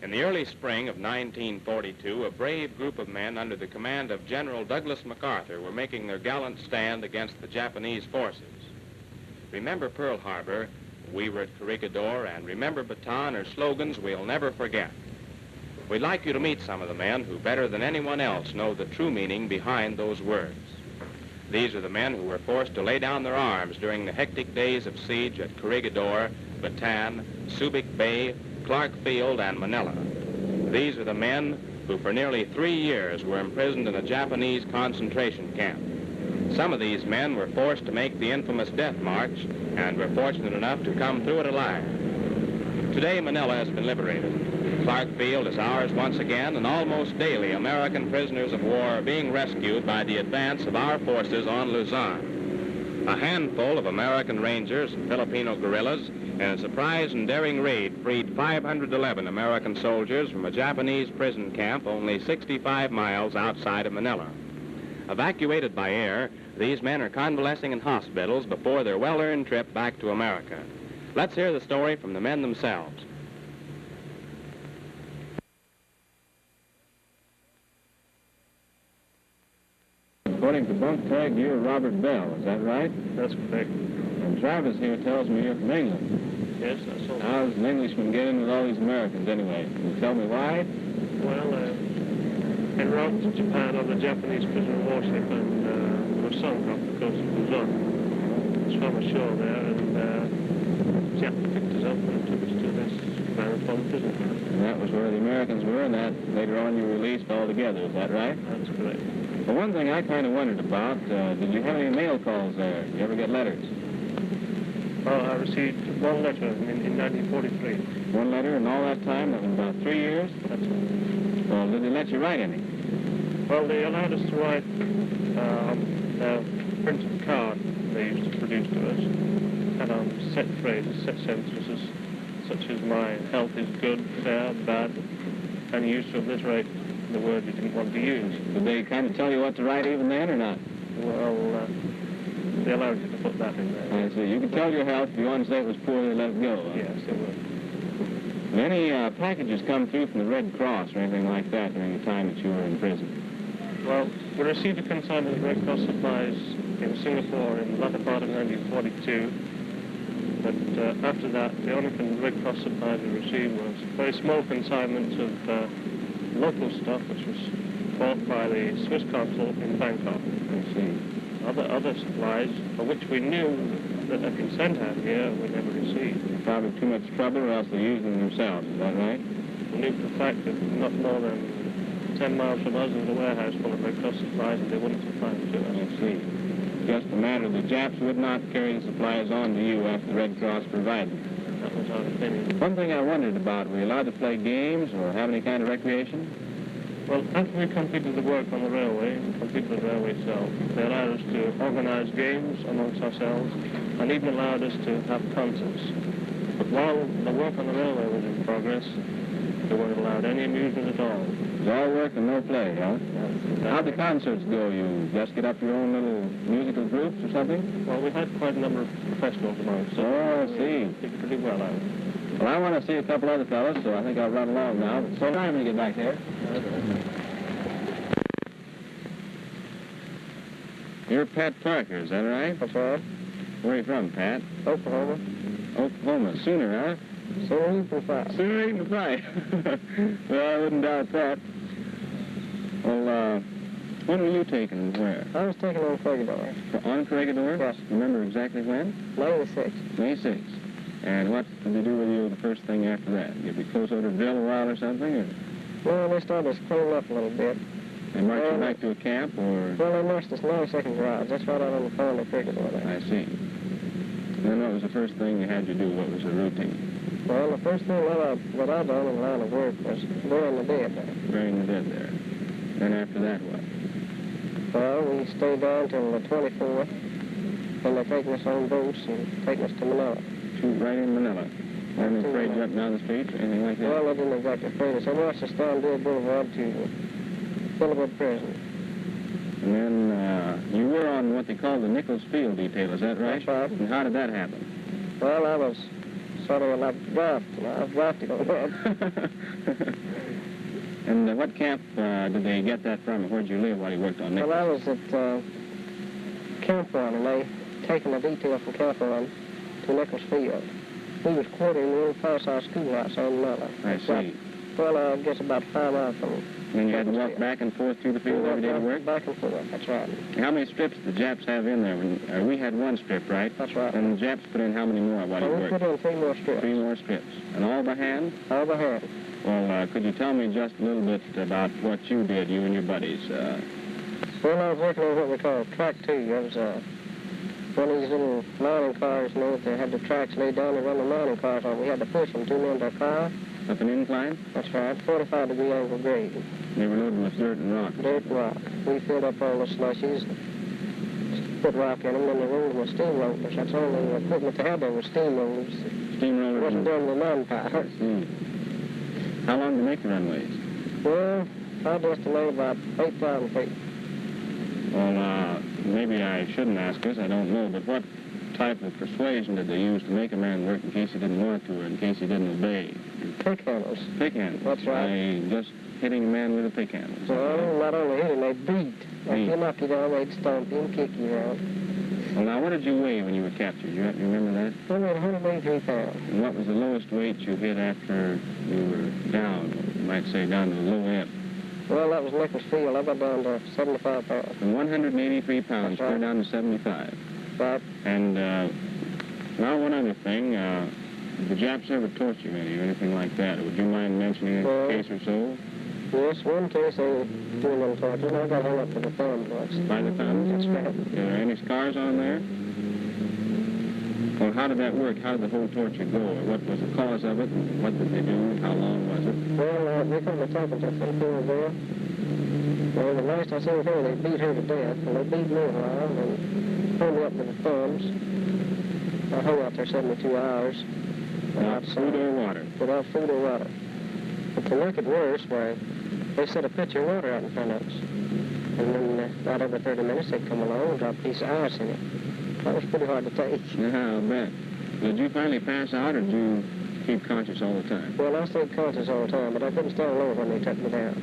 In the early spring of 1942, a brave group of men under the command of General Douglas MacArthur were making their gallant stand against the Japanese forces. Remember Pearl Harbor, we were at Corregidor, and remember Bataan are slogans we'll never forget. We'd like you to meet some of the men who, better than anyone else, know the true meaning behind those words. These are the men who were forced to lay down their arms during the hectic days of siege at Corregidor, Bataan, Subic Bay, Clark Field, and Manila. These are the men who for nearly 3 years were imprisoned in a Japanese concentration camp. Some of these men were forced to make the infamous death march and were fortunate enough to come through it alive. Today, Manila has been liberated. Clark Field is ours once again, and almost daily American prisoners of war are being rescued by the advance of our forces on Luzon. A handful of American Rangers and Filipino guerrillas in a surprise and daring raid freed 511 American soldiers from a Japanese prison camp only 65 miles outside of Manila. Evacuated by air, these men are convalescing in hospitals before their well-earned trip back to America. Let's hear the story from the men themselves. According to bunk tag, you're Robert Bell, is that right? That's correct. And Travis here tells me you're from England. Yes, that's all. How does an Englishman get in with all these Americans anyway? Can you tell me why? Well, en route to Japan on the Japanese prisoner warship, and were sunk off the coast of Luzon. Swam ashore there, and Jap picked us up and took us to this Japan prison camp. And that was where the Americans were, and that later on you were released altogether, is that right? That's correct. Well, one thing I kind of wondered about, did you have any mail calls there? Did you ever get letters? Well, I received one letter in 1943. One letter, and all that time, that was about 3 years? That's right. Well, did they let you write any? Well, they allowed us to write a printed card they used to produce to us, had set phrases, set sentences, such as my health is good, fair, bad, and you used to obliterate the word you didn't want to use. Did they kind of tell you what to write even then or not? Well, they allowed you to put that in there. I see. You could tell your health. If you wanted to say it was poor, they let it go. Huh? Yes, they would. Did any packages come through from the Red Cross or anything like that during the time that you were in prison? Well, we received a consignment of Red Cross supplies in Singapore in the latter part of 1942. But after that, the only Red Cross supplies we received was very small consignments of local stuff, which was bought by the Swiss consul in Bangkok. I see. Other supplies, for which we knew that had been sent out here, we never received. Probably too much trouble, or else they used them themselves, is that right? We knew for the fact that not more than 10 miles from us there was a warehouse full of Red Cross supplies, and they wouldn't supply them to us. I see. Just a matter the Japs would not carry the supplies on to you after the Red Cross provided them. That was our opinion. One thing I wondered about, were you allowed to play games or have any kind of recreation? Well, after we completed the work on the railway, completed the railway itself, they allowed us to organize games amongst ourselves and even allowed us to have concerts. But while the work on the railway was in progress, they weren't allowed any amusement at all. It was all work and no play, huh? Yeah. How'd the concerts go? You just get up your own little musical groups or something? Well, we had quite a number of professionals amongst us. Oh, I see. We did pretty well out. Well, I want to see a couple other fellas, so I think I'll run along now. So time when you get back there. You're Pat Parker, is that right? That's right. Where are you from, Pat? Oklahoma. Oklahoma. Sooner, huh? Sooner for fight. Sooner eating the fight. Well, I wouldn't doubt that. Well, when were you taken and where? I was taken on Corregidor. On Corregidor? Yes. Remember exactly when? May 6th. May 6th. And what did they do with you the first thing after that? Did you close over to drill a while or something? Or? Well, they started us cleaning up a little bit. They marched you back to a camp, or? Well, they marched us 9-second rides. That's right out on the phone they figured all that. I see. Then what was the first thing you had to do? What was the routine? Well, the first thing that I done in line of work was burying the dead there. Burying the dead there. Then after that, what? Well, we stayed down till the 24th. Then they taken us on boats and taken us to Manila. Right in Manila. Weren't they afraid jumping down the streets or anything like that? Well, they didn't exactly afraid us. They marched us down Deer Boulevard to Philippine prison. And then you were on what they call the Nichols Field detail, is that right? That's right. And how did that happen? Well, I was why they were like draft. I was drafted on that. And what camp did they get that from? Where'd you live while you worked on Nicholas? Well, I was at Camp Run, and they taken a detail from Camp Run to Nicholas Field. We was quartered in the old Fireside Schoolhouse on Manila. I see. Well, I guess about 5 miles from. And you had to walk back and forth through the field every day to work? Back and forth, that's right. How many strips did the Japs have in there? We had 1 strip, right? That's right. And the Japs put in how many more while you worked? We put in 3 more strips. 3 more strips. And all by hand? All by hand. Well, could you tell me just a little bit about what you did, you and your buddies? Well, I was working on what we call track 2. It was one of these little mining cars, you know, that had the tracks laid down to run the mining cars on. We had to push them 2 men to a car. Up an incline? That's right, 45-degree angle grade. They were loaded with dirt and rock. Dirt and rock. We filled up all the slushies, put rock in them, and they rolled them with steam rollers. That's all the equipment they had there was steam rollers. Steam rollers? It wasn't done with manpower. How long to make the runways? Well, I'd estimate about 8,000 feet. Well, maybe I shouldn't ask this, I don't know, but what type of persuasion did they use to make a man work in case he didn't want to or in case he didn't obey? Pick handles. Pick handles? That's right. By just hitting a man with a pick handle? Well, not only hitting, they beat. If you knock you down, they'd stomp you and kick you out. Well, now, what did you weigh when you were captured? You remember that? I weighed 183 pounds. And what was the lowest weight you hit after you were down, you might say down to the low end? Well, that was Nicholas Field. I got down to 75 pounds. From 183 pounds, That's right. clear down to 75. Right. And now one other thing, did the Japs ever torture you or anything like that? Would you mind mentioning a case or so? Yes, one case they threw them torture, and I got hung up to the thumb once. By the thumb? That's right. Are there any scars on there? Well, how did that work? How did the whole torture go? What was the cause of it? What did they do? How long was it? Well, they couldn't have taken to Philippine there. Well, the last I seen her, they beat her to death, and they beat me a while, and hung me up to the thumbs. I hung out there 72 hours. Without food or water? Without food or water. But to make it worse, why, they set a pitcher of water out in front of us. And then about every 30 minutes, they'd come along and drop a piece of ice in it. That was pretty hard to take. Yeah, I'll bet. Did you finally pass out, or did you keep conscious all the time? Well, I stayed conscious all the time, but I couldn't stand alone when they took me down.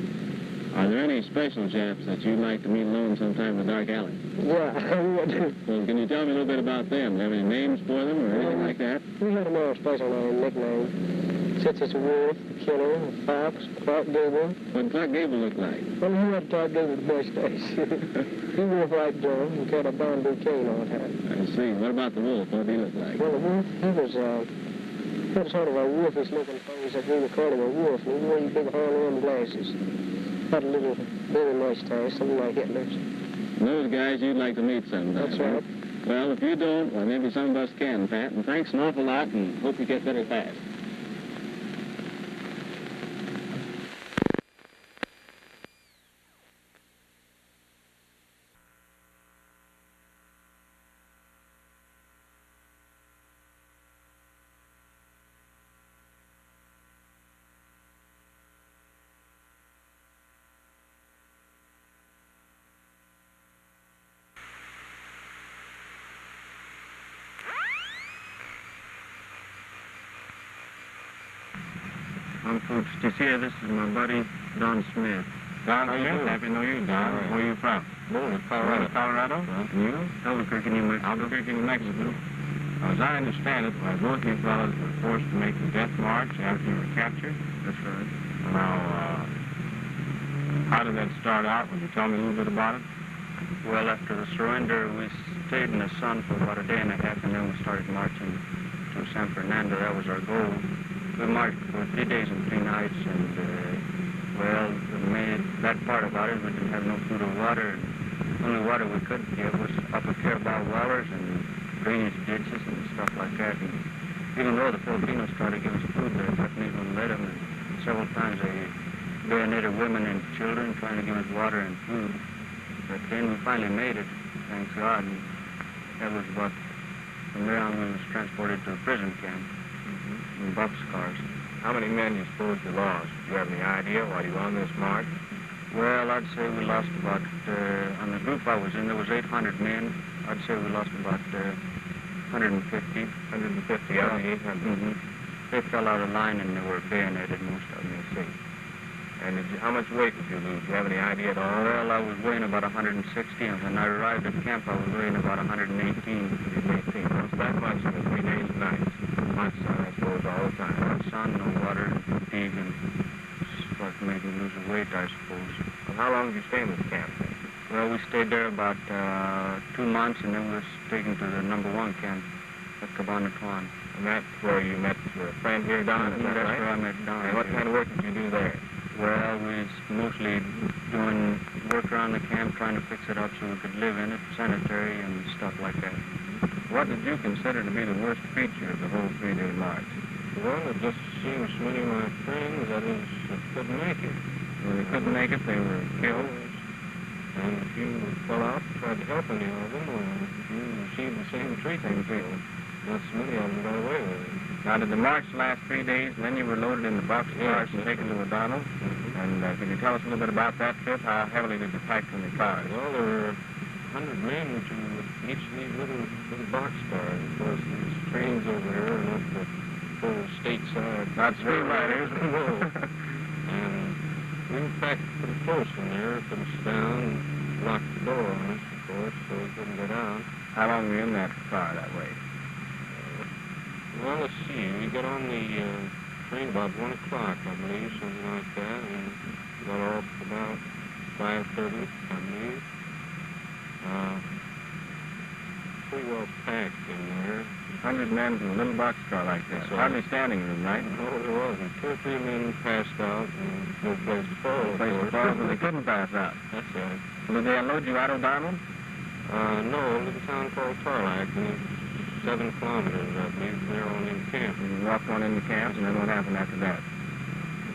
Are there any special Japs that you'd like to meet alone sometime in the dark alley? Yeah, I would. Well, can you tell me a little bit about them? Do you have any names for them or anything like that? We had them all special name, nickname. Such as Wolf, Killer, Fox, Clark Gable. What did Clark Gable look like? Well, he had Clark Gable's mustache. He wore a white drum and carried a bamboo cane all the time. I see. What about the Wolf? What did he look like? Well, the Wolf, he was sort of a wolfish looking face that we would call him a wolf. And he wore these big horn-rimmed glasses. Had a little baby mustache, something like Hitler's. Those guys you'd like to meet sometime. That's right. Well, if you don't, well, maybe some of us can, Pat. And thanks an awful lot, and hope you get better fast. Folks, to see you, this is my buddy, Don Smith. Don, how you Smith, doing? happy New Year, Don. Right. Where are you from? Boulder, Colorado. Colorado? Right. And you? Albuquerque, New Mexico. Albuquerque, New Mexico. Now, as I understand it, both you fellows were forced to make the death march after you were captured. That's right. Now, how did that start out? Would you tell me a little bit about it? Well, after the surrender, we stayed in the sun for about a day and a half, and then we started marching to San Fernando. That was our goal. We marched for 3 days and 3 nights, and, well, the bad part about it, we didn't have no food or water. The only water we could get was upper Carabao waters and drainage ditches and stuff like that. And even though the Filipinos tried to give us food, the Japanese wouldn't let them. And several times they bayoneted women and children trying to give us water and food. But then we finally made it, thank God. And that was about, from there on we was transported to a prison camp in boxcars. How many men do you suppose you lost? Do you have any idea while you were on this march? Well, I'd say we lost about, on the group I was in, there was 800 men. I'd say we lost about 150. 150 out of the 800. they fell out of line and they were bayoneted, most of them, you see. And how much weight did you lose? Do you have any idea at all? Well, I was weighing about 160, and when I arrived at camp, I was weighing about 118. 118. What's that much in the 3 days and nights? Much sun, I suppose, all the time. No sun, no water, fatigue, and what made me lose the weight, I suppose. And how long did you stay in this camp? Well, we stayed there about 2 months, and then we was taken to the #1 camp at Cabanatuan. And that's where you met your friend here, Don, is that That's right? where I met Don. And what kind of work did you do there? Well, we was mostly doing work around the camp, trying to fix it up so we could live in it, sanitary and stuff like that. What did you consider to be the worst feature of the whole 3-day march? Well, it just seems many of my friends, that is, couldn't make it. When they couldn't make it, they were killed. And if you fell out and tried to help any of them, you received the same treatment. Not so many of them got away with it. Now, did the march last 3 days, and then you were loaded in the boxcars and taken to O'Donnell? And can you tell us a little bit about that trip? How heavily did you pack in the cars? Well, there were 100 men to each of these little boxcars. Of course, these trains over here are not the full stateside. Not streetliners. No. And we were packed pretty close in there, put us down, locked the door on us, of course, so we couldn't get out. How long were you in that car that way? Well, let's see. We got on the train about 1 o'clock, I believe, something like that, and got off about 5:30, I believe. Pretty well packed in there. 100 men in a little boxcar like this. That's right. Hardly standing room, right? No, there wasn't. 2 or 3 men passed out, and no place to fall, of Place to course. fall, so they couldn't pass out. That's right. Did they unload you out of O'Donnell? No, a little town called Tarlac, and it's 7 kilometers, I believe, from there on in camp. You walked on into camp, and then what happened after that?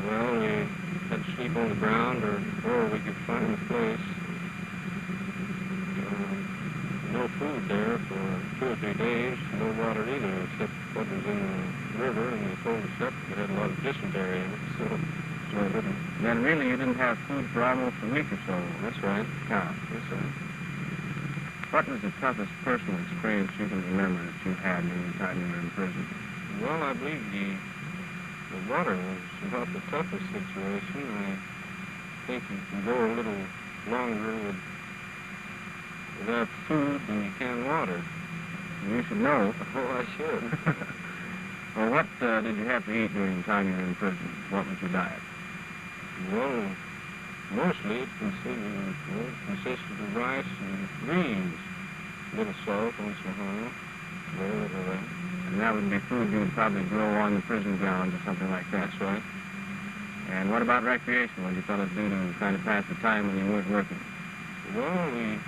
Well, we had to sleep on the ground or we could find a place. No food there for 2 or 3 days, no water either, except what was in the river, and they told us that it had a lot of dysentery in it, so we couldn't. Then really you didn't have food for almost a week or so. That's right. Yeah. That's right. What was the toughest personal experience you can remember that you had during the time you were in prison? Well, I believe the water was about the toughest situation. I think you can go a little longer without food than you can water. You should know. Oh, I should. Well, what did you have to eat during the time you were in prison? What was your diet? Well, mostly it consisted of rice and greens, a little salt once in a while, very little of that. And that would be food you would probably grow on the prison grounds or something like that. That's right. And what about recreation? What did you fellas do to kind of pass the time when you weren't working? Well, we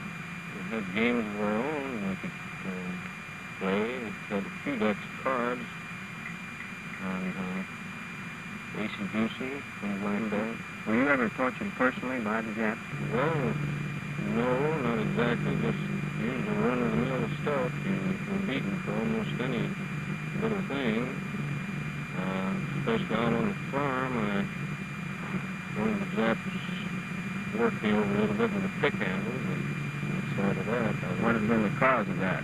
had games of our own. We could play. We had a few decks of cards and AC-Juicing, things like that. Were you ever tortured personally by the Japs? Well, no, not exactly. Just usually run-of-the-mill stuff. You were beaten for almost any little thing. Especially out on the farm, one of the Japs worked me over a little bit with a pick handle, but outside of that, What had been the cause of that?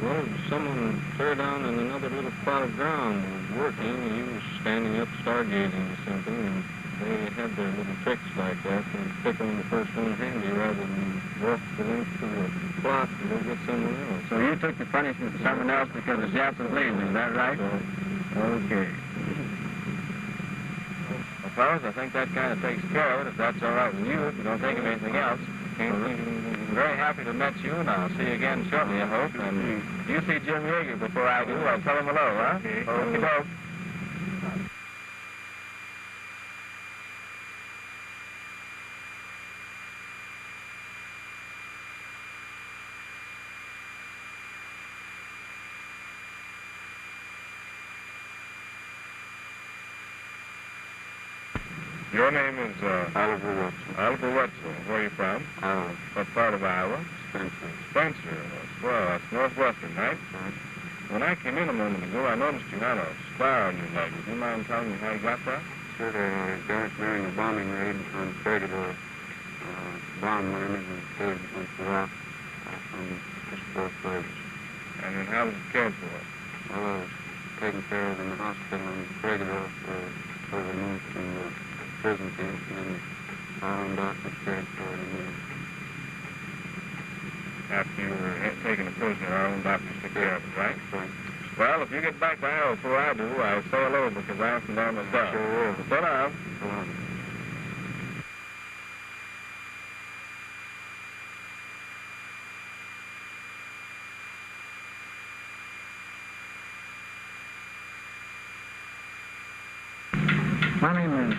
well, someone tore down in another little plot of ground was working, and he was standing up stargazing or something, and they had their little tricks like that, and pick on the first one handy rather than walk the length of the plot and go get someone else. So you took the punishment to someone else because the Japs was lazy, is that right? Okay. Well, fellas, I think that kind of takes care of it. If that's all right with you, if you don't think of anything else. I'm very happy to meet you, and I'll see you again shortly, I hope. And you see Jim Yeager before I do. I'll tell him hello, huh? Okay, doke. Your name is, Oliver Wetzel. Oliver Wetzel. Where are you from? Iowa. What part of Iowa? Spencer. Spencer. Well, that's northwestern, right? When I came in a moment ago, I noticed you had a scar on your leg. Would you mind telling me how you got that? Sure, I got it during a bombing raid on Fredericksburg. Bomb miners and killed a bunch of rock from just 4 fighters. And then how was it cared for? Well, I was taken care of in the hospital and regular before we moved to prison camp, and then our own doctors cared for it again. After you were taken a prisoner, our own doctors took care of it, right? Right. Well, if you get back to Harold before I do, I'll say hello because I have to know myself. Sure will. So long. My name is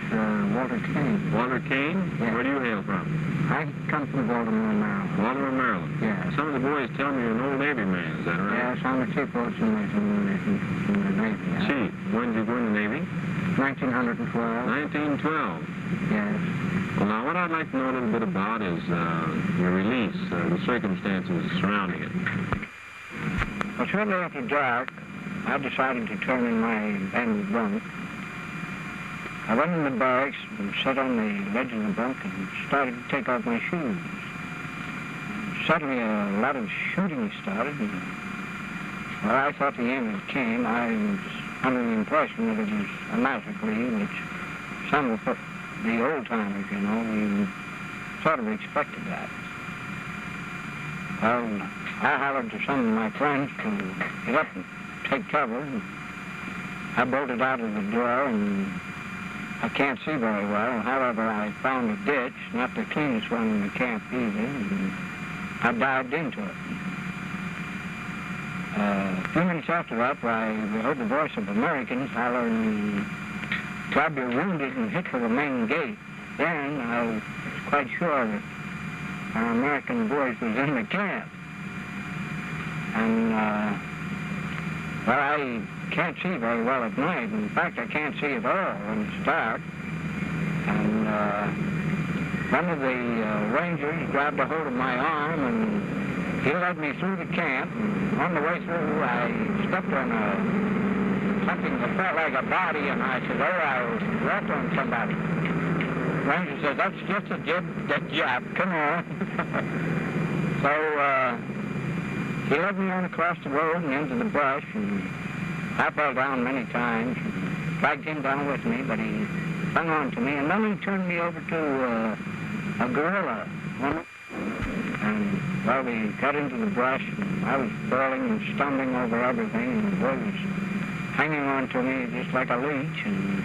Walter Kane. Walter Kane? Yes. Where do you hail from? I come from Baltimore, Maryland. Baltimore, Maryland. Yes. Some of the boys tell me you're an old Navy man, is that right? Yes, I'm a chief boatswain in the Navy. Chief, when did you go in the Navy? 1912. 1912. Yes. Well, now, what I'd like to know a little bit about is your release, the circumstances surrounding it. Well, shortly after dark, I decided to turn in my abandoned bunk. I went in the barracks and sat on the ledge of the bunk and started to take off my shoes. Suddenly a lot of shooting started, and when I thought the end had came, I was under the impression that it was a massacre, which some of the old-timers, you know, we sort of expected that. Well, I hollered to some of my friends to get up and take cover, and I bolted out of the door, and I can't see very well. However, I found a ditch, not the cleanest one in the camp either, and I dived into it. A few minutes after that, I heard the voice of Americans hollering, "Grab your wounded and hit for the main gate." Then I was quite sure that our American boys was in the camp. And, well, I can't see very well at night. In fact, I can't see at all when it's dark. And one of the rangers grabbed a hold of my arm, and he led me through the camp. And on the way through, I stepped on something that felt like a body, and I said, "Oh, I walked on somebody." The ranger said, "That's just a Jap, come on." So he led me on across the road and into the brush, and I fell down many times, and dragged him down with me, but he hung on to me, and then he turned me over to a guerrilla woman. And, well, we got into the brush, and I was falling and stumbling over everything, and the boy was hanging on to me just like a leech, and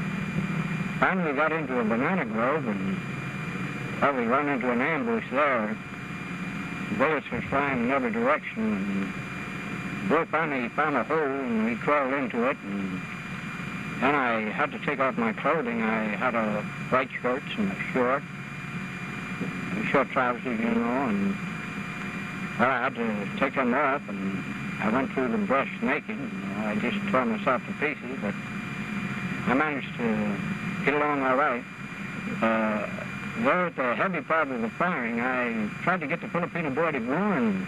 finally got into a banana grove, and, well, we ran into an ambush there. The bullets were flying in every direction, and the boy finally found a hole, and we crawled into it, and then I had to take off my clothing. I had a white shorts and a short trousers, you know, and well, I had to take them off, and I went through the brush naked. You know, I just tore myself to pieces, but I managed to get along all right. There at the heavy part of the firing, I tried to get the Filipino boy to go and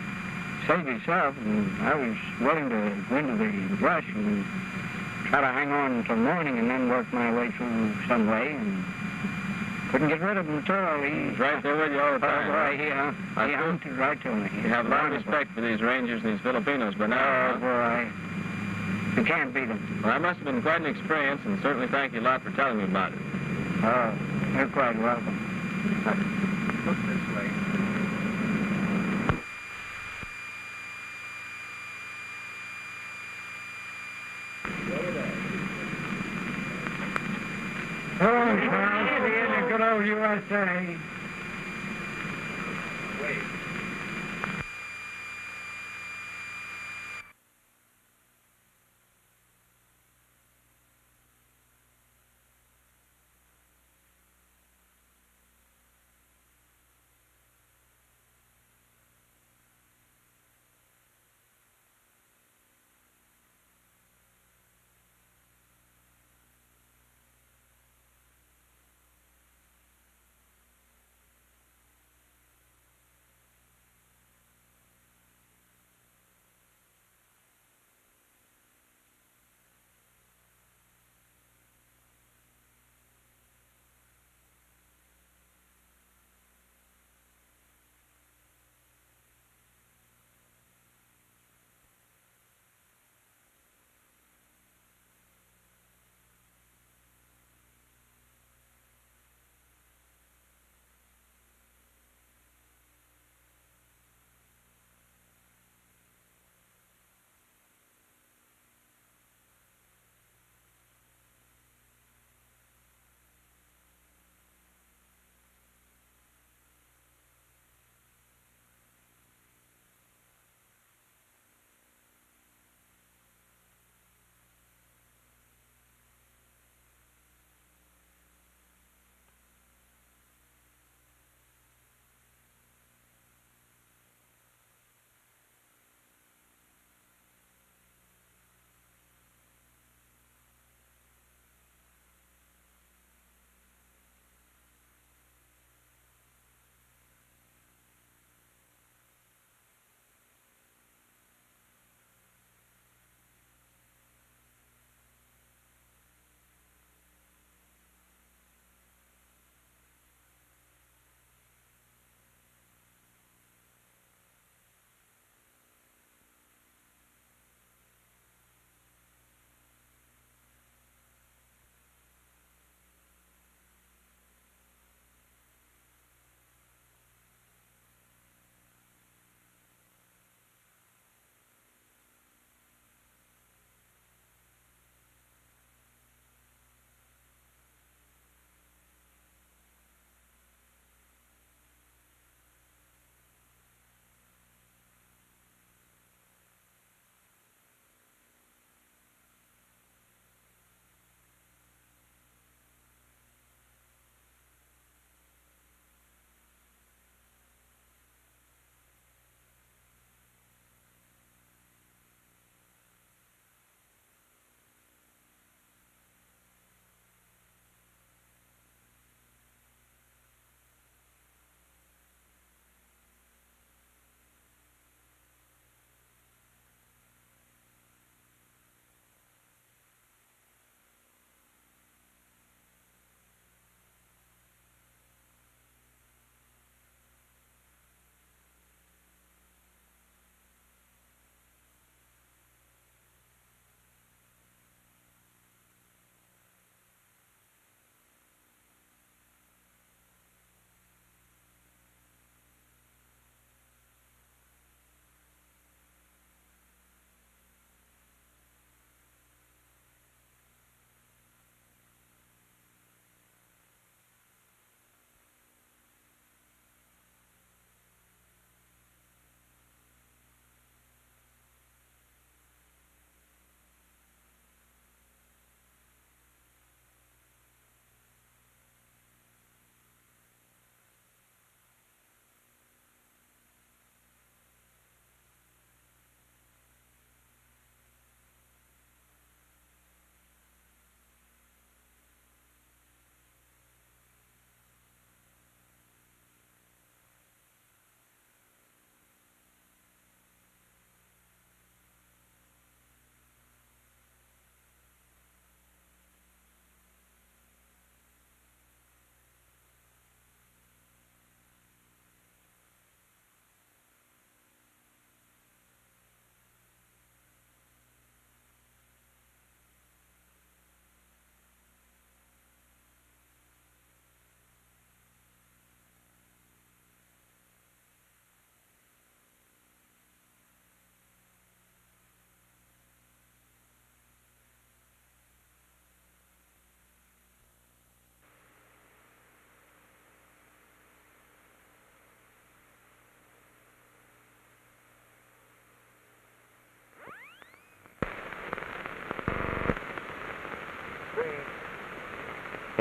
save himself, and I was willing to go into the brush and try to hang on until morning and then work my way through some way, and couldn't get rid of him until he... He's right there with you all the time. Boy, he hunted right to me. You have a lot of respect for these Rangers and these Filipinos, but now... Oh, boy. You can't beat them. Well, that must have been quite an experience, and certainly thank you a lot for telling me about it. Oh, you're quite welcome. Look this way. Oh, in the good old USA.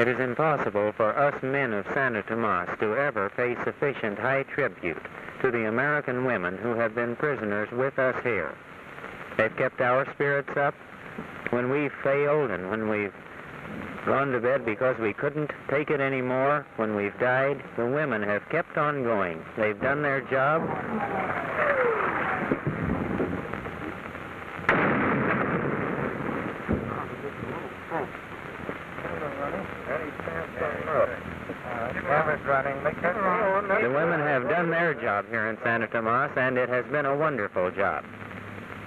It is impossible for us men of Santa Tomas to ever pay sufficient high tribute to the American women who have been prisoners with us here. They've kept our spirits up when we failed and when we've gone to bed because we couldn't take it anymore. When we've died, the women have kept on going. They've done their job. The women have done their job here in Santa Tomas, and it has been a wonderful job.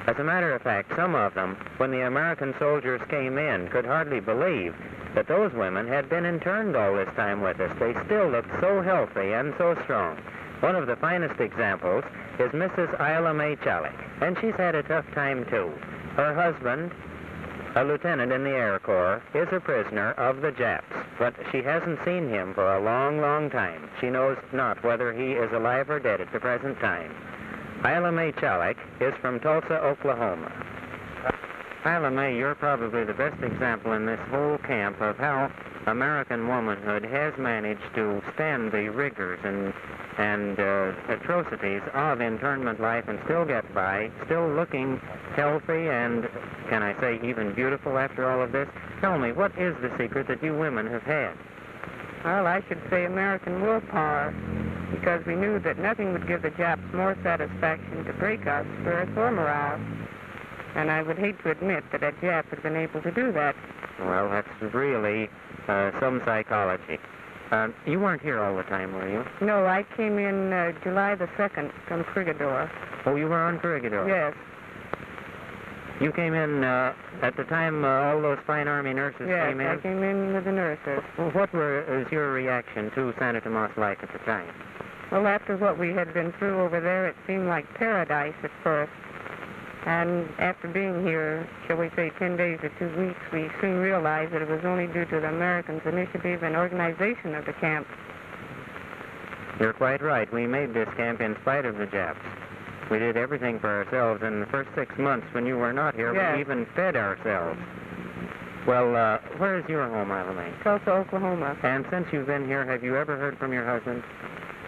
As a matter of fact, some of them, when the American soldiers came in, could hardly believe that those women had been interned all this time with us. They still looked so healthy and so strong. One of the finest examples is Mrs. Isla Mae Chalik, and she's had a tough time too. Her husband, a lieutenant in the Air Corps, is a prisoner of the Japs, but she hasn't seen him for a long, long time. She knows not whether he is alive or dead at the present time. Isla Mae Chalik is from Tulsa, Oklahoma. Isla Mae, you're probably the best example in this whole camp of how American womanhood has managed to stand the rigors and atrocities of internment life and still get by, still looking healthy and, can I say, even beautiful after all of this. Tell me, what is the secret that you women have had? Well, I should say American willpower, because we knew that nothing would give the Japs more satisfaction to break our spirits or morale. And I would hate to admit that a Jap had been able to do that. Well, that's really some psychology. You weren't here all the time, were you? No, I came in July the 2nd from Corregidor. Oh, you were on Corregidor? Yes. You came in at the time all those fine Army nurses came in? Yes, I came in with the nurses. Well, what was your reaction to Santa Tomas life at the time? Well, after what we had been through over there, it seemed like paradise at first. And after being here, shall we say 10 days or 2 weeks, we soon realized that it was only due to the Americans' initiative and organization of the camp. You're quite right. We made this camp in spite of the Japs. We did everything for ourselves. In the first 6 months when you were not here, yes, we even fed ourselves. Well, where is your home, Isla Mae? Tulsa, Oklahoma. And since you've been here, have you ever heard from your husband?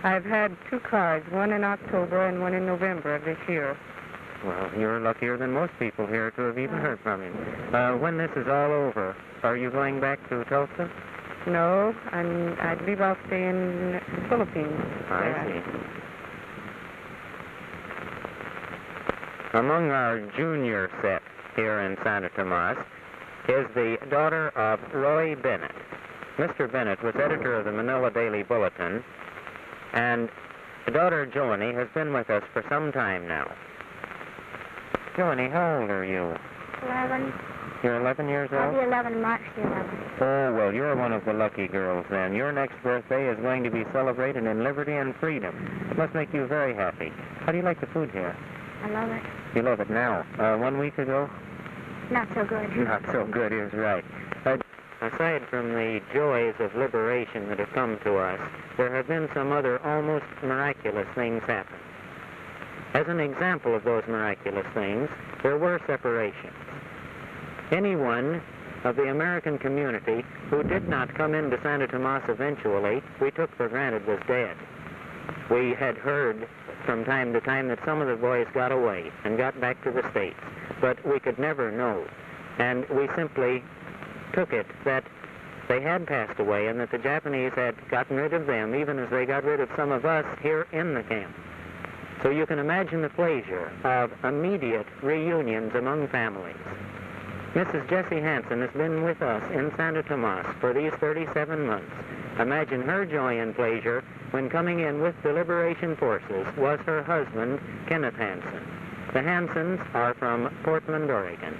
I've had 2 cards, one in October and one in November of this year. Well, you're luckier than most people here to have even heard from him. When this is all over, are you going back to Tulsa? No, I believe I'll stay in the Philippines. I see. Among our junior set here in Santa Tomas is the daughter of Roy Bennett. Mr. Bennett was editor of the Manila Daily Bulletin, and the daughter, Joanie, has been with us for some time now. Joanie, how old are you? 11. You're 11 years old? I'll be 11 March the 11th. Oh, well, you're one of the lucky girls then. Your next birthday is going to be celebrated in liberty and freedom. It must make you very happy. How do you like the food here? I love it. You love it now. 1 week ago? Not so good. Not so good is right. Aside from the joys of liberation that have come to us, there have been some other almost miraculous things happen. As an example of those miraculous things, there were separations. Anyone of the American community who did not come into Santa Tomas eventually, we took for granted was dead. We had heard from time to time that some of the boys got away and got back to the States, but we could never know. And we simply took it that they had passed away and that the Japanese had gotten rid of them, even as they got rid of some of us here in the camp. So you can imagine the pleasure of immediate reunions among families. Mrs. Jessie Hansen has been with us in Santa Tomas for these 37 months. Imagine her joy and pleasure when coming in with the Liberation Forces was her husband, Kenneth Hansen. The Hansens are from Portland, Oregon.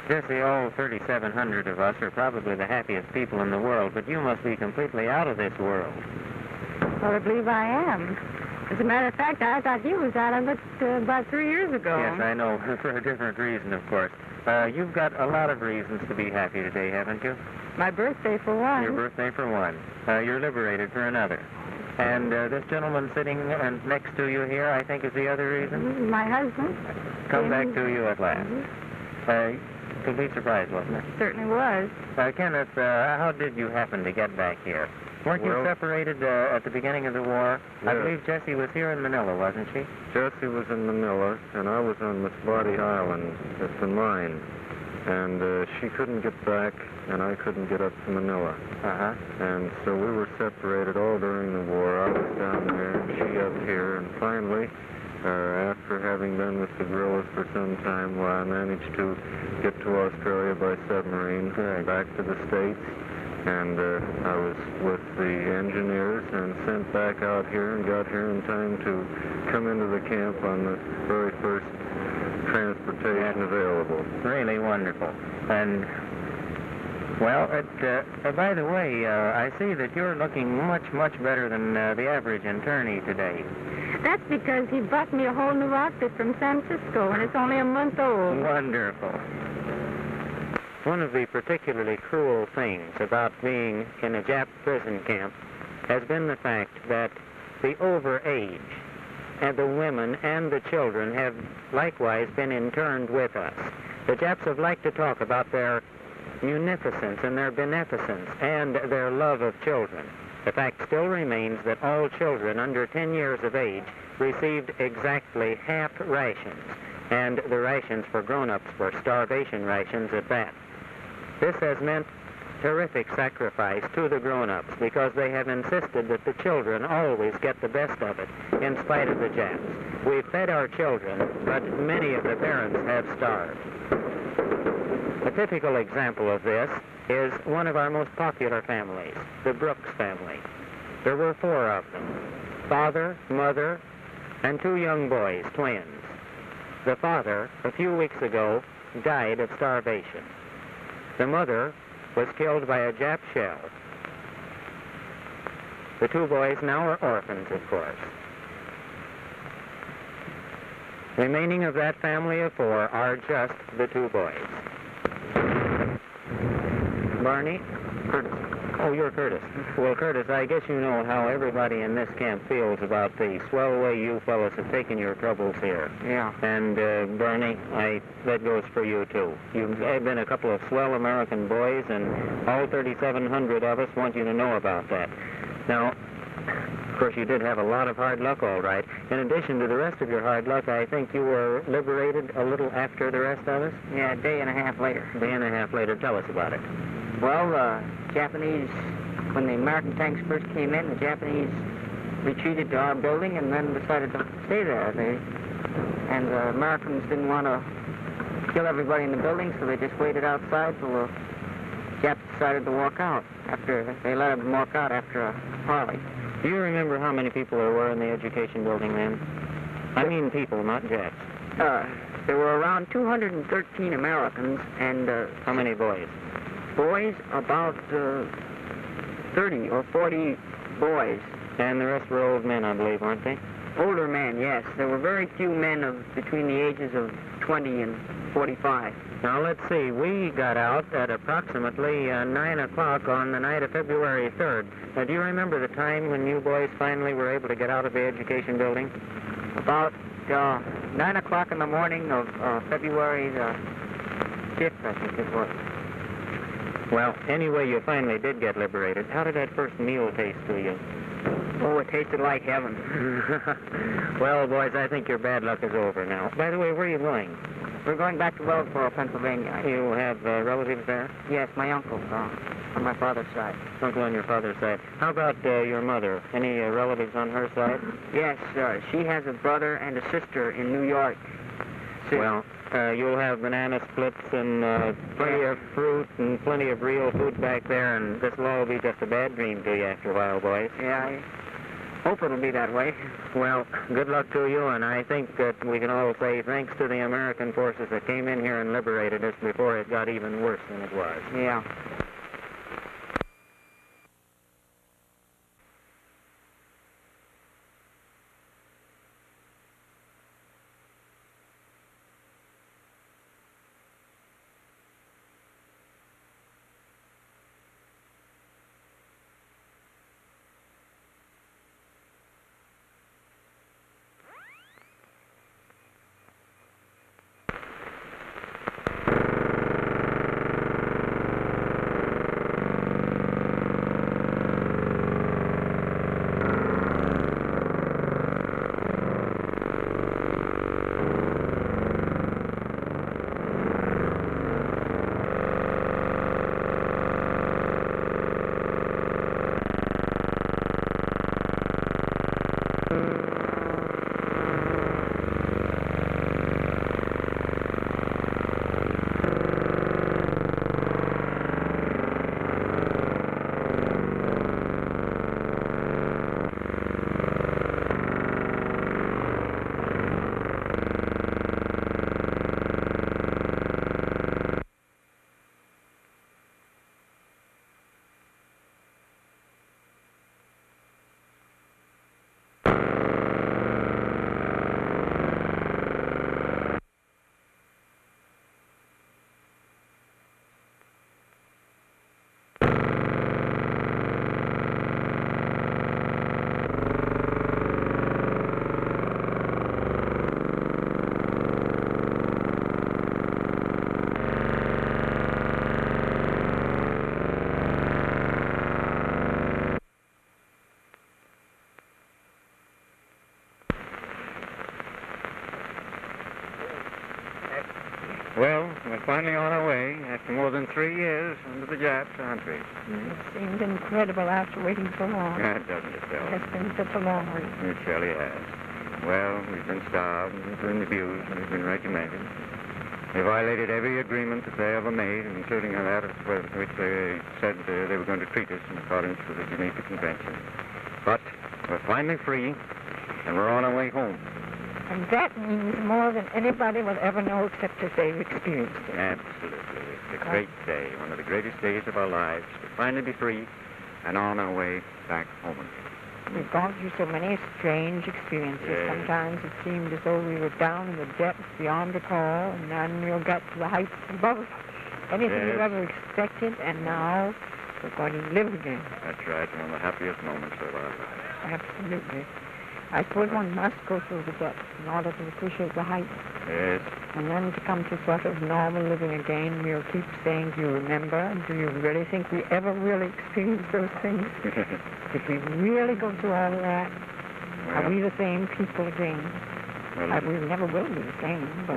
Jessie, all 3,700 of us are probably the happiest people in the world, but you must be completely out of this world. Well, I believe I am. As a matter of fact, I thought you was out of it about 3 years ago. Yes, I know, for a different reason, of course. You've got a lot of reasons to be happy today, haven't you? My birthday for one. Your birthday for one. You're liberated for another. And this gentleman sitting next to you here, I think, is the other reason? My husband. Come back to you at last. complete surprise, wasn't it? Certainly was. Kenneth, how did you happen to get back here? Weren't you separated at the beginning of the war? Yes. I believe Jessie was here in Manila, wasn't she? Jessie was in Manila, and I was on Masbate Island at the mine. And she couldn't get back, and I couldn't get up to Manila. Uh-huh. And so we were separated all during the war. I was down there, and she up here. And finally, after having been with the guerrillas for some time, I managed to get to Australia by submarine, back to the States. And I was with the engineers and sent back out here and got here in time to come into the camp on the very first transportation available. Really wonderful. And, well, by the way, I see that you're looking much, much better than the average internee today. That's because he brought me a whole new outfit from San Francisco, and it's only a month old. Wonderful. One of the particularly cruel things about being in a Jap prison camp has been the fact that the overage and the women and the children have likewise been interned with us. The Japs have liked to talk about their munificence and their beneficence and their love of children. The fact still remains that all children under 10 years of age received exactly half rations, and the rations for grown-ups were starvation rations at that. This has meant terrific sacrifice to the grown-ups because they have insisted that the children always get the best of it in spite of the Japs. We've fed our children, but many of the parents have starved. A typical example of this is one of our most popular families, the Brooks family. There were 4 of them, father, mother, and 2 young boys, twins. The father, a few weeks ago, died of starvation. The mother was killed by a Jap shell. The 2 boys now are orphans, of course. Remaining of that family of 4 are just the 2 boys. Barney? Curtis. Oh, you're Curtis. Well, Curtis, I guess you know how everybody in this camp feels about the swell way you fellas have taken your troubles here. Yeah. And, Barney, that goes for you, too. You've been a couple of swell American boys, and all 3,700 of us want you to know about that. Now, of course, you did have a lot of hard luck, all right. In addition to the rest of your hard luck, I think you were liberated a little after the rest of us? Yeah, a day and a half later. A day and a half later. Tell us about it. Well, Japanese, when the American tanks first came in, the Japanese retreated to our building and then decided to stay there. And the Americans didn't want to kill everybody in the building, so they just waited outside till the Japs decided to walk out. They let them walk out after a parley. Do you remember how many people there were in the education building then? I mean people, not Japs. There were around 213 Americans and... how many boys? Boys, about 30 or 40 boys. And the rest were old men, I believe, weren't they? Older men, yes. There were very few men between the ages of 20 and 45. Now, let's see. We got out at approximately 9 o'clock on the night of February 3rd. Now, do you remember the time when you boys finally were able to get out of the education building? About 9 o'clock in the morning of February the 5th, I think it was. Well, anyway, you finally did get liberated. How did that first meal taste to you? Oh, it tasted like heaven. Well, boys, I think your bad luck is over now. By the way, where are you going? We're going back to Wellsboro, Pennsylvania. You have relatives there? Yes, my uncle on my father's side. Uncle on your father's side. How about your mother? Any relatives on her side? Yes, she has a brother and a sister in New York. Well, you'll have banana splits and plenty of fruit and plenty of real food back there, and this will all be just a bad dream to you after a while, boys. Yeah, I hope it'll be that way. Well, good luck to you, and I think that we can all say thanks to the American forces that came in here and liberated us before it got even worse than it was. Yeah. Well, we're finally on our way after more than 3 years under the Japs, aren't we? It seems incredible after waiting so long. Doesn't it, Bill? It has been such a long wait. It surely has. Well, we've been starved, we've been abused, we've been regimented. They violated every agreement that they ever made, including that which they said they were going to treat us in accordance with the Geneva Convention. But we're finally free, and we're on our way home. And that means more than anybody will ever know except if they've experienced it. Absolutely. It's a great day, one of the greatest days of our lives, to finally be free and on our way back home again. We've gone through so many strange experiences. Yes. Sometimes it seemed as though we were down in the depths beyond recall, and then we got to the heights above anything we've ever expected, and now we're going to live again. That's right, one of the happiest moments of our lives. Absolutely. I suppose one must go through the depths in order to appreciate the heights. Yes. And then to come to sort of normal living again, we'll keep saying, do you remember? Do you really think we ever really experienced those things? Did we really go through all of that? Well, Are we the same people again? well, We never will be the same, but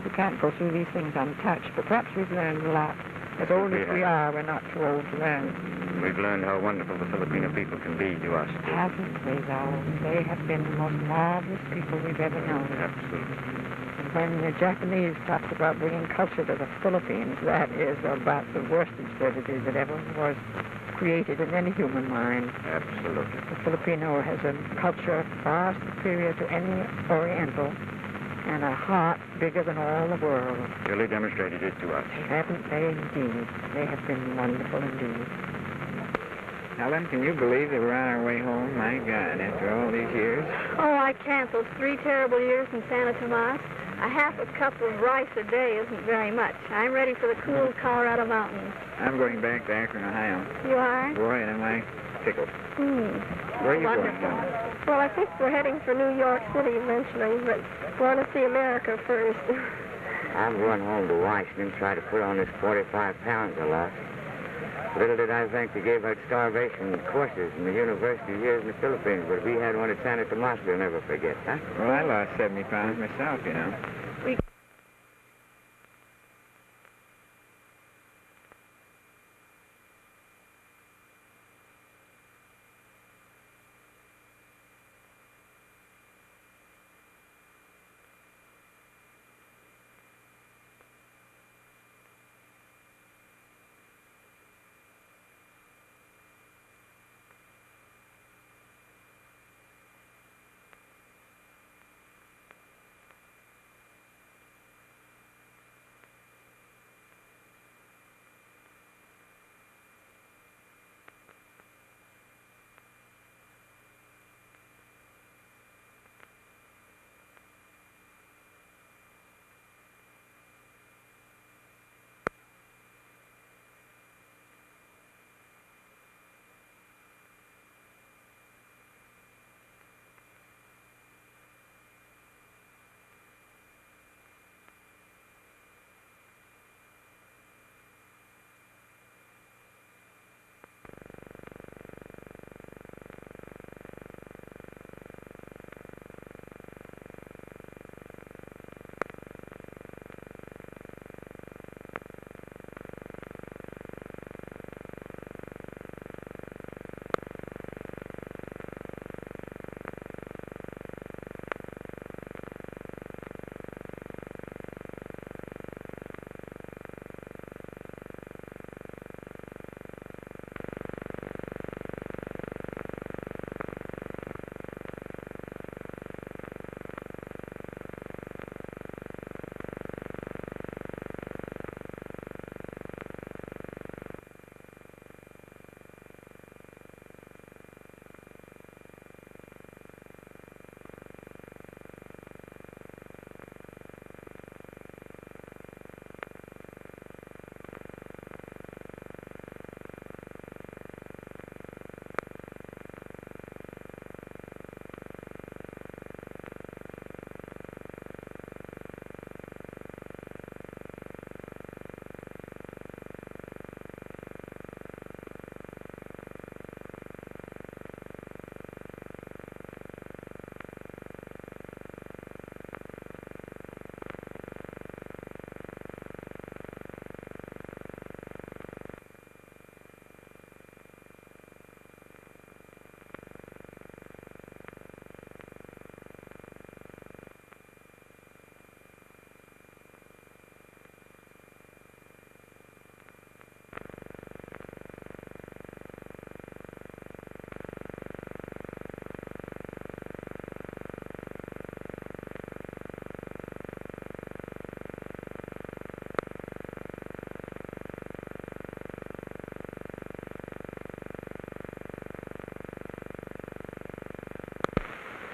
we can't go through these things untouched. But perhaps we've learned a lot. As old as we are, we're not too old to learn. we've learned how wonderful the Filipino people can be to us. Haven't they, though? They have been the most marvelous people we've ever known. Absolutely. And when the Japanese talked about bringing culture to the Philippines, that is about the worst absurdity that ever was created in any human mind. Absolutely. The Filipino has a culture far superior to any Oriental, and a heart bigger than all the world. Really demonstrated it to us. Haven't they indeed? They have been wonderful indeed. Helen, can you believe that we're on our way home? My God, after all these years. Oh, I can't. Those 3 terrible years in Santa Tomas. A half a cup of rice a day isn't very much. I'm ready for the cool Colorado mountains. I'm going back to Akron, Ohio. You are? Boy, am I tickled. Where are you Wonderful. going, Helen? Well, I think we're heading for New York City eventually, but we want to see America first. I'm going home to Washington, try to put on this 45 pounds I lost. Little did I think they gave out starvation courses in the university years in the Philippines, but we had one at Santa Tomas we'll never forget, huh? Well, I lost 70 pounds myself, you know.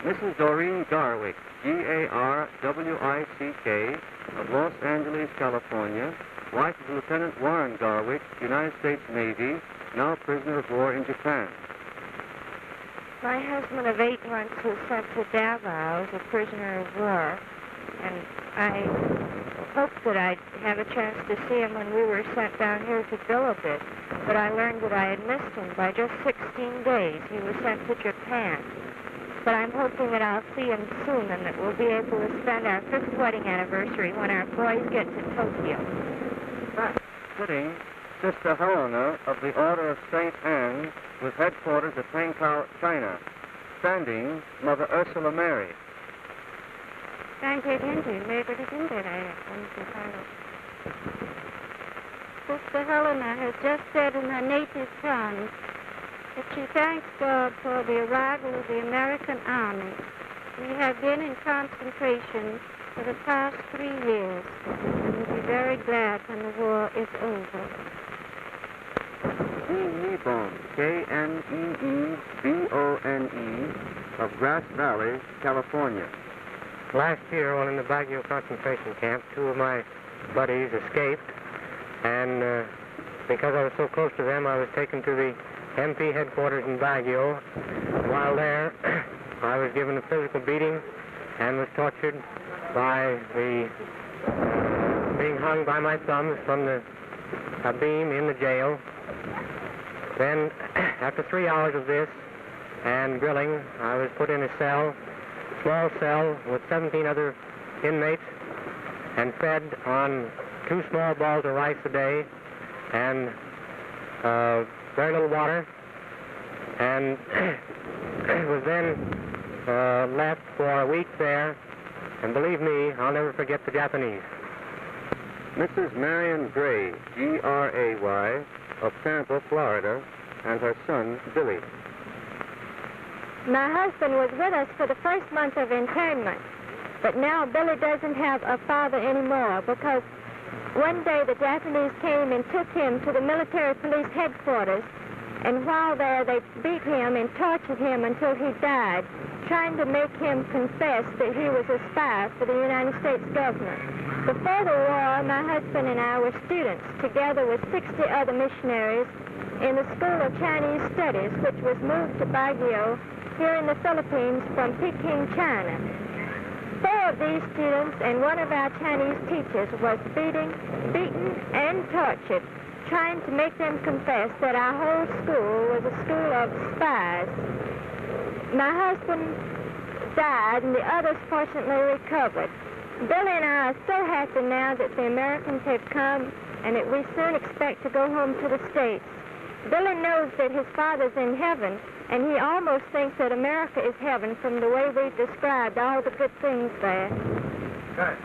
Mrs. Doreen Garwick, Garwick, of Los Angeles, California, wife of Lieutenant Warren Garwick, United States Navy, now prisoner of war in Japan. My husband of 8 months was sent to Davao as a prisoner of war, and I hoped that I'd have a chance to see him when we were sent down here to Philippine, but I learned that I had missed him by just 16 days. He was sent to Japan. But I'm hoping that I'll see him soon and that we'll be able to spend our 5th wedding anniversary when our boys get to Tokyo. Sitting, Sister Helena of the Order of St. Anne, with headquarters at Hankow, China. Standing, Mother Ursula Mary. Sister Helena has just said in her native tongue that she thanks God for the arrival of the American Army. We have been in concentration for the past 3 years, and we'll be very glad when the war is over. Kneebone, Kneebone, of Grass Valley, California. Last year, while in the Baguio concentration camp, 2 of my buddies escaped, and because I was so close to them, I was taken to the MP headquarters in Baguio. While there, I was given a physical beating and was tortured by being hung by my thumbs from a beam in the jail. Then, after 3 hours of this and drilling, I was put in a small cell with 17 other inmates and fed on 2 small balls of rice a day and very little water, and was then left for a week there, and believe me, I'll never forget the Japanese. Mrs. Marion Gray, Gray, of Tampa, Florida, and her son, Billy. My husband was with us for the first month of internment, but now Billy doesn't have a father anymore because one day the Japanese came and took him to the military police headquarters, and while there they beat him and tortured him until he died, trying to make him confess that he was a spy for the United States government. Before the war, my husband and I were students, together with 60 other missionaries, in the School of Chinese Studies, which was moved to Baguio, here in the Philippines, from Peking, China. 4 of these students and one of our Chinese teachers was beaten, and tortured, trying to make them confess that our whole school was a school of spies. My husband died, and the others fortunately recovered. Billy and I are so happy now that the Americans have come and that we soon expect to go home to the States. Billy knows that his father's in heaven, and he almost thinks that America is heaven from the way we've described all the good things there. Good.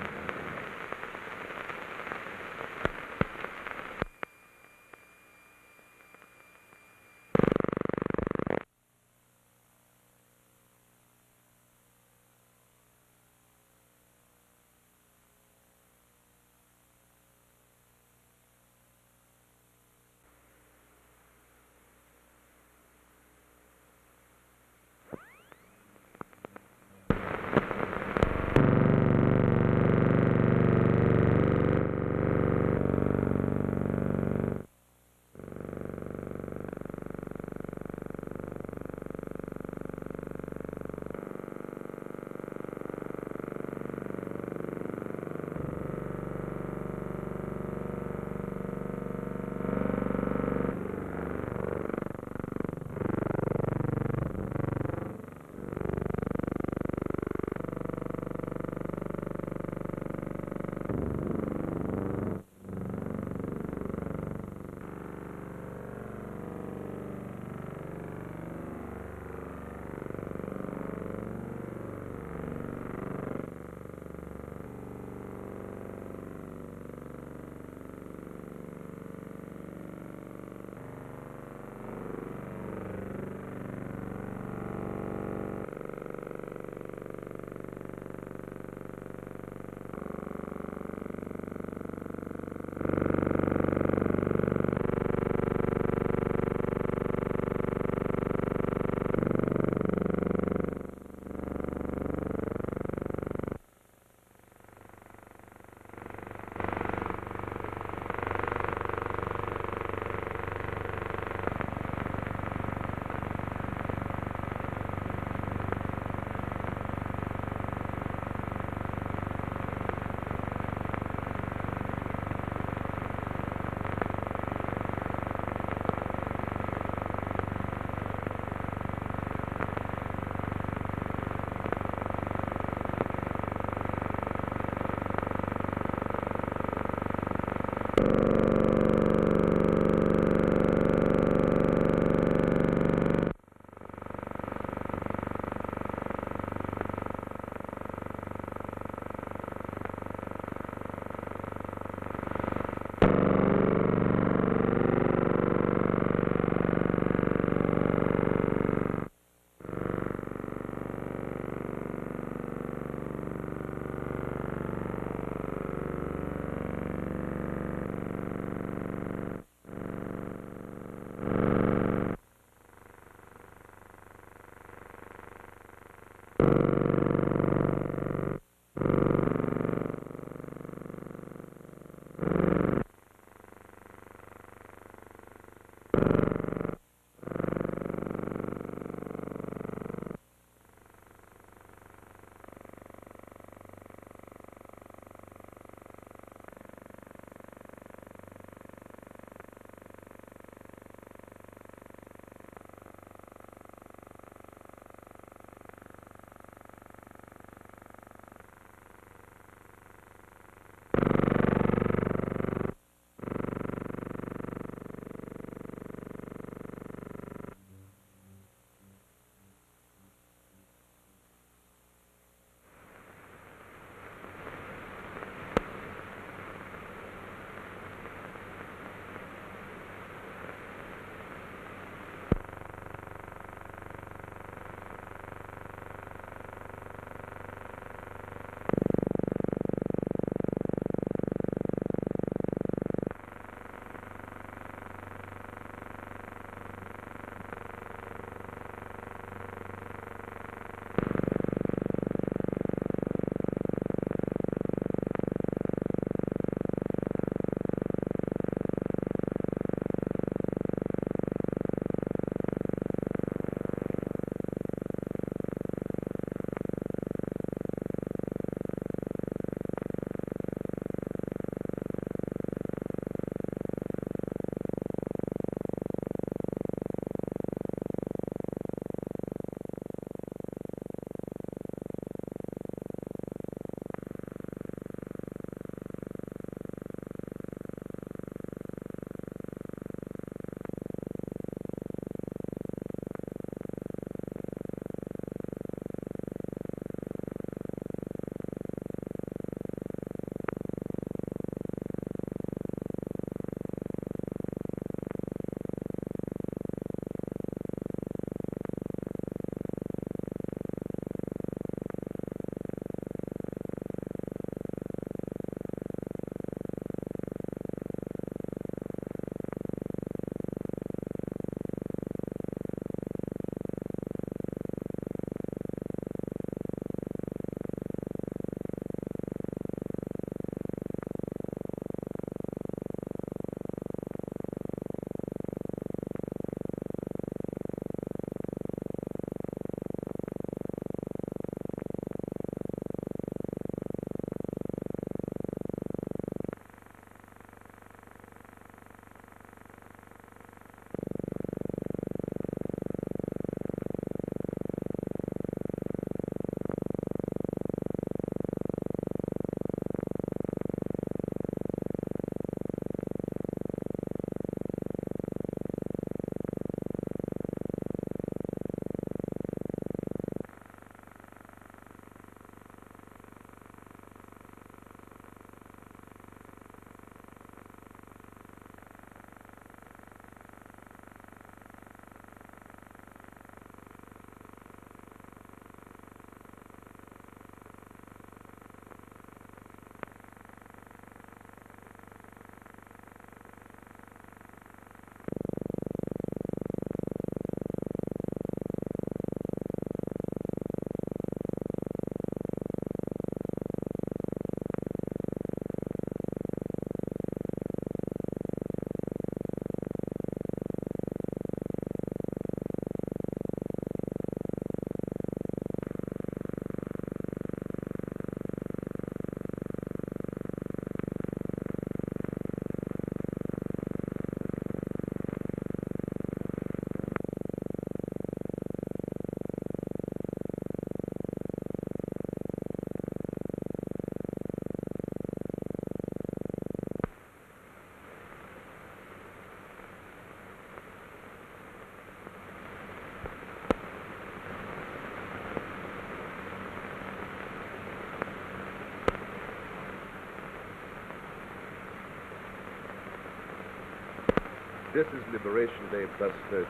This is Liberation Day plus 13.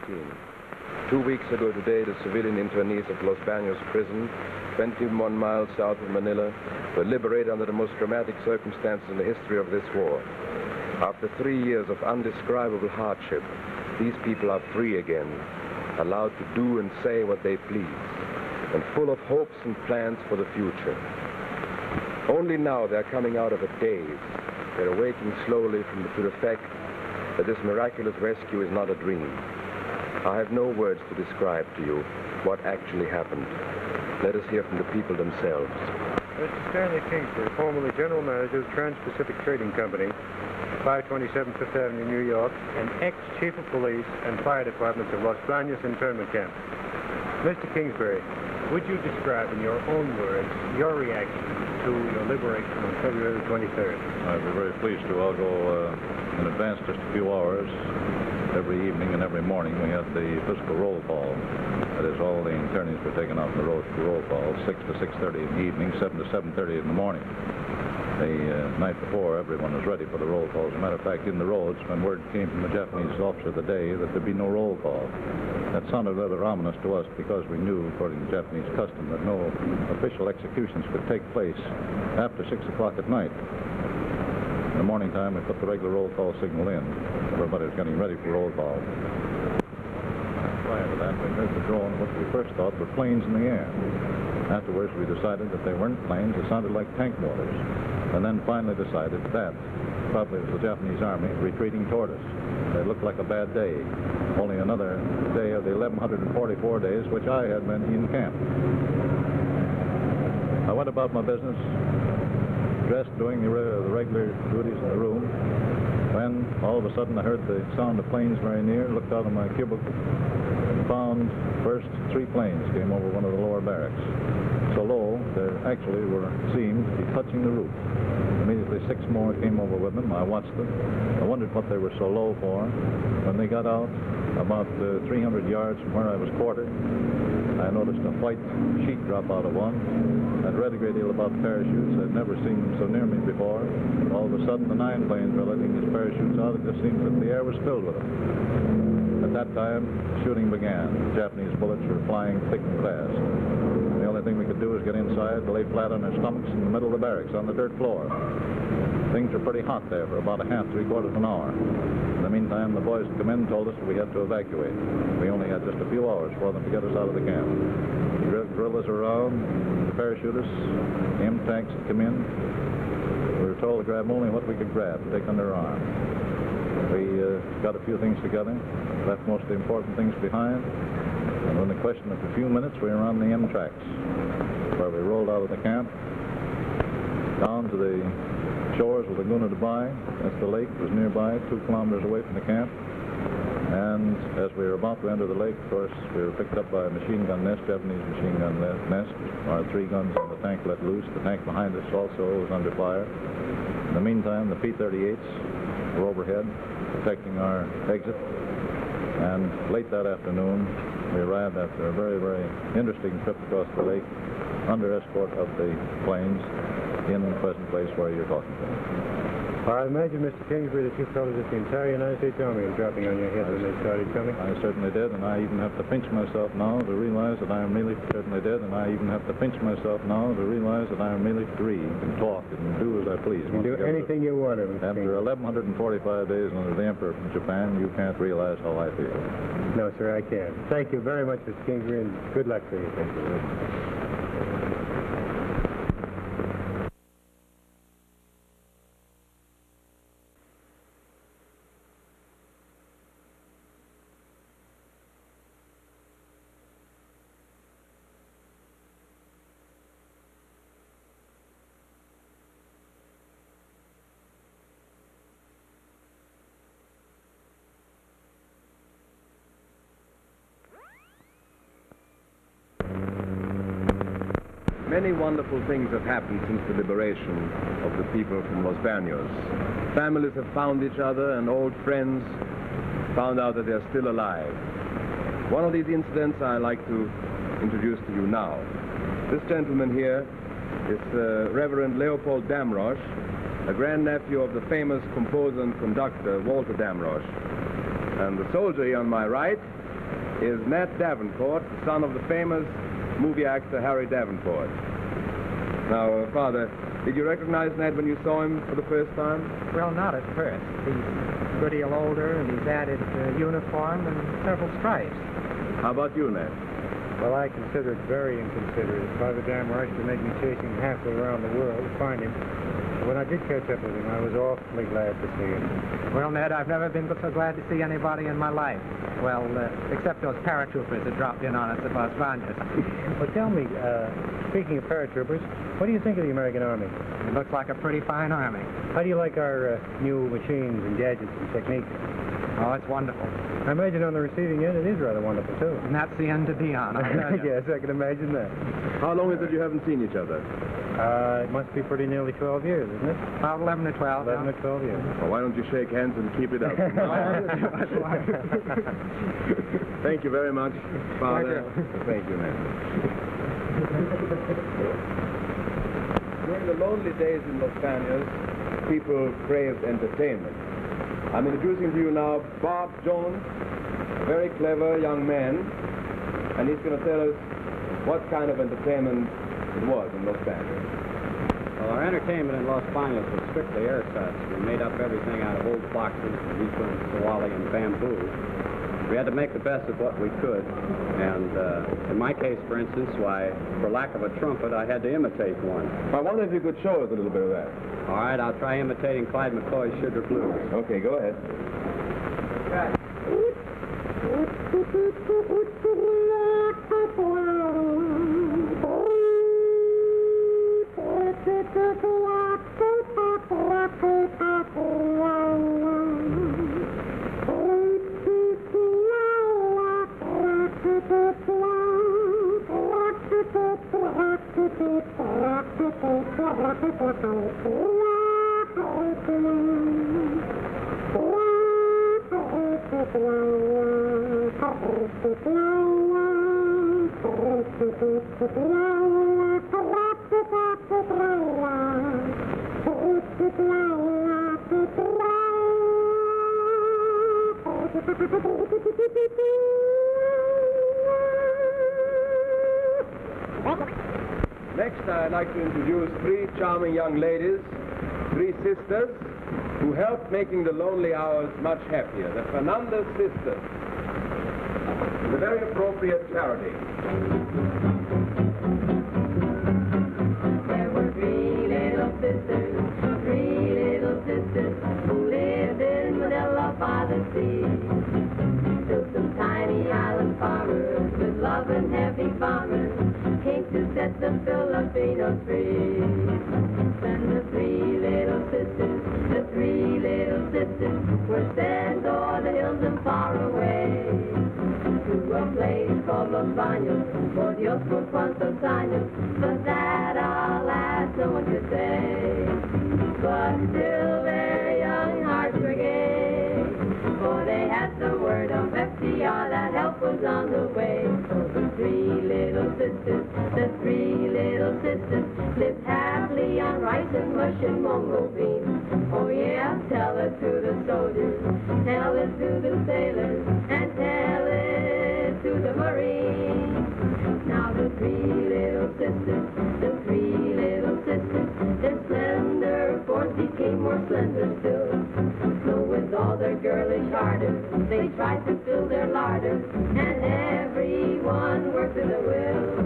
2 weeks ago today, the civilian internees of Los Baños prison, 21 miles south of Manila, were liberated under the most dramatic circumstances in the history of this war. After 3 years of undescribable hardship, these people are free again, allowed to do and say what they please, and full of hopes and plans for the future. Only now they're coming out of a daze. They're awaking slowly to the fact that this miraculous rescue is not a dream. I have no words to describe to you what actually happened. Let us hear from the people themselves. Mr. Stanley Kingsbury, formerly General Manager of the Trans-Pacific Trading Company, 527 Fifth Avenue, New York, and ex-Chief of Police and Fire Departments of Los Baños Internment Camp. Mr. Kingsbury, would you describe in your own words your reaction to your liberation on February the 23rd? I'd be very pleased to. I'll go in advance just a few hours. Every evening and every morning we had the physical roll call. That is, all the internees were taken out on the road for roll call, 6 to 6:30 in the evening, 7 to 7:30 in the morning. The night before, everyone was ready for the roll call. As a matter of fact, in the roads, when word came from the Japanese officer of the day that there'd be no roll call, that sounded rather ominous to us because we knew, according to Japanese custom, that no official executions could take place after 6 o'clock at night. In the morning time, we put the regular roll call signal in. Everybody was getting ready for roll call. Prior to that, we heard the drone, what we first thought were planes in the air. Afterwards, we decided that they weren't planes. It sounded like tank mortars. And then finally decided that probably it was the Japanese army retreating toward us. It looked like a bad day. Only another day of the 1144 days which I had been in camp. I went about my business, dressed, doing the regular duties in the room, when all of a sudden I heard the sound of planes very near, looked out of my cubicle, and found first 3 planes came over one of the lower barracks. So low, they actually seemed to be touching the roof. Immediately 6 more came over with them. I watched them. I wondered what they were so low for. When they got out, about 300 yards from where I was quartered, I noticed a white sheet drop out of one. I'd read a great deal about parachutes. I'd never seen them so near me before. All of a sudden, the 9 planes were letting these parachutes out. It just seemed that the air was filled with them. At that time, shooting began. Japanese bullets were flying thick and fast. The only thing we could do was get inside, lay flat on our stomachs in the middle of the barracks on the dirt floor. Things were pretty hot there for about a half, 3/4 of an hour. In the meantime, the boys that come in told us that we had to evacuate. We only had just a few hours for them to get us out of the camp. Drill us around, the parachutists, the M-tanks that come in. We were told to grab only what we could grab, take under our arm. We got a few things together, left most of the important things behind, and in the question of a few minutes, we were on the M tracks, where we rolled out of the camp, down to the shores of Laguna de Bay. That's the lake, was nearby, 2 kilometers away from the camp. And as we were about to enter the lake, of course, we were picked up by a machine gun nest, Japanese machine gun nest. Our 3 guns on the tank let loose. The tank behind us also was under fire. In the meantime, the P-38s were overhead, protecting our exit. And late that afternoon, we arrived after a very, very interesting trip across the lake under escort of the planes in the present place where you're talking to. I imagine, Mr. Kingsbury, that you felt as if the entire United States Army was dropping on your head when they started coming. I certainly did, and I even have to pinch myself now to realize that I am really certainly did, and I even have to pinch myself now to realize that I am really free and talk and do as I please. You can do anything you want. After 1145 days under the Emperor from Japan, you can't realize how I feel. No, sir, I can't. Thank you very much, Mr. Kingsbury, and good luck to you. Thank you. Many wonderful things have happened since the liberation of the people from Los Baños. Families have found each other, and old friends found out that they're still alive. One of these incidents I'd like to introduce to you now. This gentleman here is Reverend Leopold Damrosch, a grandnephew of the famous composer and conductor Walter Damrosch. And the soldier here on my right is Nat Davenport, son of the famous movie actor Harry Davenport. Now, Father, did you recognize Nat when you saw him for the first time? Well, not at first. He's a good deal older, and he's added uniform and several stripes. How about you, Nat? Well, I consider it very inconsiderate. Father Damrosch to make me chasing halfway around the world to find him. When I did catch up with him, I was awfully glad to see him. Well, Ned, I've never been so glad to see anybody in my life. Well, except those paratroopers that dropped in on us at Los Baños. Well, tell me, speaking of paratroopers, what do you think of the American Army? It looks like a pretty fine army. How do you like our new machines and gadgets and techniques? Oh, it's wonderful. I imagine on the receiving end it is rather wonderful, too. And that's the end to be on, I'll tell you. Yes, I can imagine that. How long is it you haven't seen each other? It must be pretty nearly 12 years, isn't it? About 11 or 12. 11 or 12 years. Well, why don't you shake hands and keep it up? Thank you very much, Father. Thank you, man. During the lonely days in Los Baños, people craved entertainment. I'm introducing to you now Bob Jones, a very clever young man, and he's going to tell us what kind of entertainment it was in Los Baños. Well, our entertainment in Los Baños was strictly air cuts. We made up everything out of old boxes, reefers, sawali, and bamboo. We had to make the best of what we could, and in my case, for instance, why, for lack of a trumpet, I had to imitate one. I wonder if you could show us a little bit of that. All right, I'll try imitating Clyde McCoy's Sugar Blues. Okay, go ahead. Next, I'd like to introduce three charming young ladies, three sisters, who helped making the lonely hours much happier. The Fernandez sisters. It's a very appropriate charity. There were three little sisters who lived in Manila by the sea. Till some tiny island farmers with love and heavy bombers came to set the Filipinos free. Then the three little sisters were sent o'er the hills and far away to a place called Los Baños, por Dios por cuantos años, but that alas no one could say. But still their young hearts were gay, for they had the word of FDR that help was on the way. So the three little sisters lived happily on rice and mush and mungo beans. Oh yeah, tell it to the soldiers, tell it to the sailors, and tell it to the Marines. Now the three little sisters, their slender forms became more slender still. So with all their girlish ardor, they tried to fill their larder, and everyone worked to the will.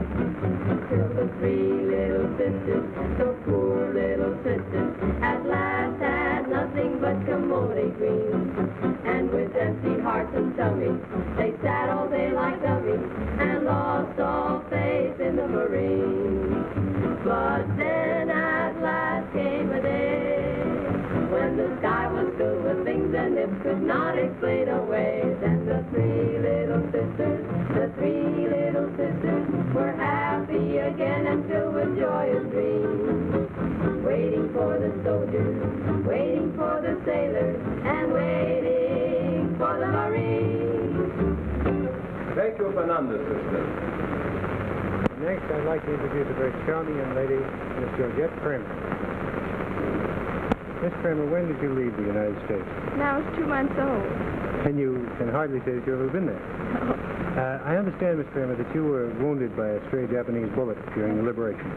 Till the three little sisters, the poor little sisters, at last had nothing but camote greens. And with empty hearts and tummies, they sat all day like dummies, and lost all faith in the Marines. But then at last came a day when the sky was filled with things and it could not explain away. Then the three little sisters were happy again and filled with joyous dreams, waiting for the soldiers, waiting for the sailors, and waiting for the Marines. Thank you, Fernandez sisters. Next, I'd like to introduce a very charming young lady, Miss Georgette Kramer. Miss Kramer, when did you leave the United States? Now it's 2 months old. And you can hardly say that you've ever been there. I understand, Miss Kramer, that you were wounded by a stray Japanese bullet during the liberation.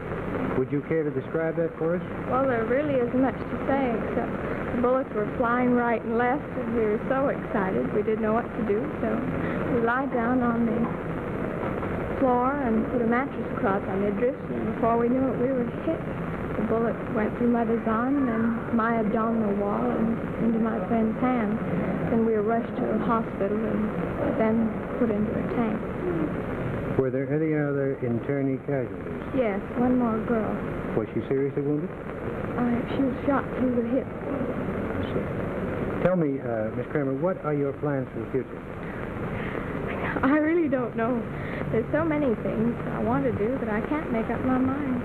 Would you care to describe that for us? Well, there really isn't much to say, except the bullets were flying right and left, and we were so excited we didn't know what to do, so we lied down on the floor and put a mattress across our midriffs, and before we knew it, we were hit. The bullet went through my design and my abdominal wall and into my friend's hand. Then we were rushed to a hospital and then put into a tank. Were there any other internee casualties? Yes, one more girl. Was she seriously wounded? She was shot through the hip. Tell me, Miss Kramer, what are your plans for the future? I really don't know. There's so many things I want to do that I can't make up my mind.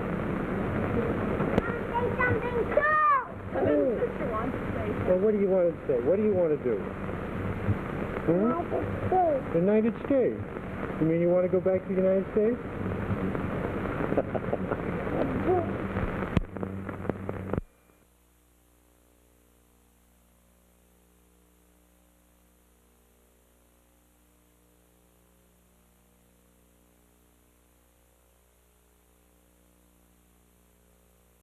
Say something too! Sister wants to say Well, what do you want to say? What do you want to do? The United States. You mean you want to go back to the United States?